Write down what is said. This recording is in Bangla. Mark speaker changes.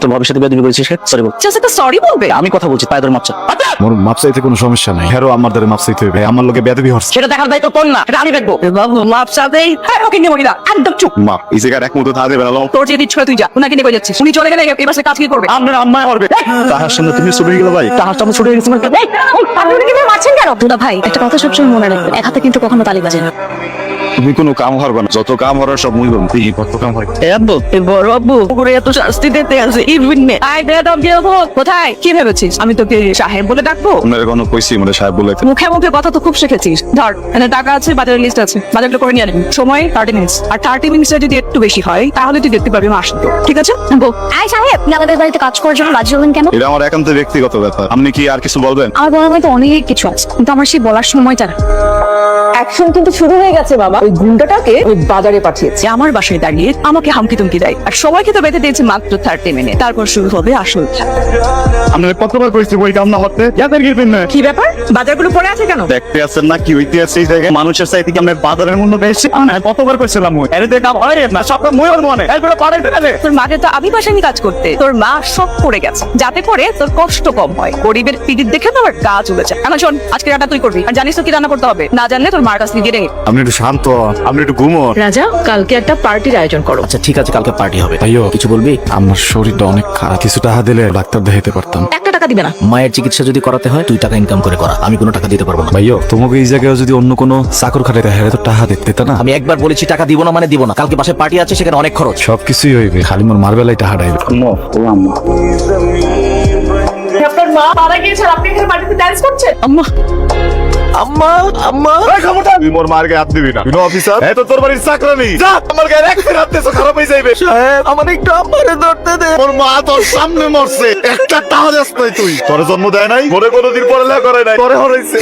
Speaker 1: তোর ভাবির সাথে বেয়াদবি করেছিস, সরি বল।
Speaker 2: জাস্ট একটা সরি বলবে।
Speaker 1: আমি কথা বলছি, পায়ে ধরে মাপ চা।
Speaker 3: মোর মাপ চাইতে কোনো সমস্যা নাই, হেরো আমার দ্বারা মাপ চাইতে হইবে, আমার লোকে বেয়াদবি হচ্ছে।
Speaker 1: সেটা দেখার দায়িত্ব তোর না, এটা আমি দেখবো।
Speaker 2: বাবু মাপ চাবেই। হ্যাঁ ওকে নিয়ে মহিলা একদম চুপ।
Speaker 3: মা এই জায়গায় এক মুহূর্ত থাকতে বেড়ালাম।
Speaker 2: তোর যে ইচ্ছা তুই যা, উনাকে নিয়ে যাচ্ছিস। উনি চলে গেলে এবার সে কাজ কি করবে?
Speaker 1: আপনার আম্মা করবে। তাহার সামনে তুমি ছুটে গেলে ভাই, তাহার সামনে ছুটে গেছে মানে
Speaker 2: আপনি উনাকে নিয়ে মারছেন কেন? দুলা ভাই একটা কথা সবসময় মনে রাখবেন, এক হাতে কিন্তু কখনো তালি বাজে না।
Speaker 3: তুমি কোনো কাম করবে না, যত কাম হওয়ার সব মুই করবো। তুই কত কাম হয়
Speaker 2: বড় আব্বু করে এত শাস্তি দিতে আছে ইভিনে আই ডেড অফ গেল কোথায়? কি ভেবেছিস আমি তোকে সাহেব বলে ডাকবো?
Speaker 3: আপনার কোনো কইছি মানে সাহেব বলে
Speaker 2: মুখে মুখে কথা তো খুব শিখেছিস। ধর এখানে টাকা আছে, বাজারের লিস্ট আছে, বাজারগুলো করে নিয়ে আসবি। সময় 30 মিনিটস, আর 30 মিনিটস যদি একটু বেশি হয় তাহলে তুই দেখতে পারবি মাস দুটো। ঠিক আছে?
Speaker 4: আই সাহেব, আপনি আমাদের বাড়িতে কাজ করার জন্য রাজি হলেন কেন?
Speaker 3: এটা আমার একান্ত ব্যক্তিগত ব্যাপার, আপনি কি আর কিছু বলবেন?
Speaker 4: আমার বলার মতো অনেক কিছু আছে, কিন্তু আমার সেই বলার সময়টা না।
Speaker 2: অ্যাকশন কিন্তু শুরু হয়ে গেছে বাবা। ওই গুন্ডাটাকে ওই বাজারে পাঠিয়েছে আমার বাসায় দাঁড়িয়ে আমাকে হামকি তুমকি দেয়, আর সবাইকে তো বেঁধে দিয়েছে মাত্র 30 মিনিট। তারপর শুরু হবে আসল খেলা।
Speaker 3: আপনার কতবার কইছি বই কাম না হতে, যাদের গিরবেন না।
Speaker 2: কি ব্যাপার, বাজারগুলো পড়ে আছে কেন?
Speaker 3: দেখতে আছেন না কি হইতে আছে এই জায়গায়? মানুষের চাইতে কি আপনার বাজারের মূল্য বেশি? না কতবার কইছিলাম মই এর দেখে কাম হয় না, সব মই ওর মনে এরপরে পাড়ে ফেলে।
Speaker 2: তোর মাকে তো আমি বাসায় কাজ করতে, তোর মা সব করে গেছে যাতে করে তোর কষ্ট কম হয়। গরিবের পিড়িত দেখে তো আমার গা চলে যায়। এখন শোন, আজকে রান্না তুই করবি, আর জানিস তো কি রান্না করতে হবে। না জানলে তোর মার কাছ থেকে গিয়ে
Speaker 3: আপনি একটু শান্ত হন, আপনি একটু ঘুমোন।
Speaker 2: রাজা, কালকে একটা পার্টির আয়োজন করো।
Speaker 1: আচ্ছা ঠিক আছে, কালকে পার্টি হবে।
Speaker 3: ভাইও
Speaker 1: কিছু বলবি?
Speaker 3: আমার শরীরটা অনেক খারাপ, কিছু টাকা দিলে ডাক্তার দেখাইতে পারতাম।
Speaker 2: একটা টাকা দিবে না।
Speaker 1: মায়ের চিকিৎসা যদি করাতে হয় তুই টাকা ইনকাম করে করা, আমি কোনো টাকা দিতে পারবো না।
Speaker 3: ভাইও তোমাকে এই জায়গায় যদি অন্য কোনো চাকর খাটাইতে হয় তো টাকা দিতে না।
Speaker 1: আমি একবার বলেছি টাকা দিব না মানে দিব না। কালকে বাসায় পার্টি আছে, সেখানে অনেক খরচ।
Speaker 3: সবকিছুই হইবে, খালি মোর মারবেলাই টাকা ডাইবে।
Speaker 2: আপনার মা মারা গিয়েছে, আপনি এখানে পার্টিতে ডান্স করছেন?
Speaker 1: আম্মা আম্মা আম্মা,
Speaker 3: তুই মোর মার্কে হাত দিবি না, তুই অফিসার এই তো তোর বাড়ির চাকরানি। যা আমার গায়ে এক ফের হাত দিছো, খারাপ হয়ে যাইবে।
Speaker 1: সাহেব আমার একটু আম্মারে ধরতে দে।
Speaker 3: মোর মা তোর সামনে মরছে, একটা টাকা দেস নাই তুই। তোর জন্ম দেয় নাই, মোরে কোনোদিন পড়ালেখা করে নাই, তোরে হরাইছে।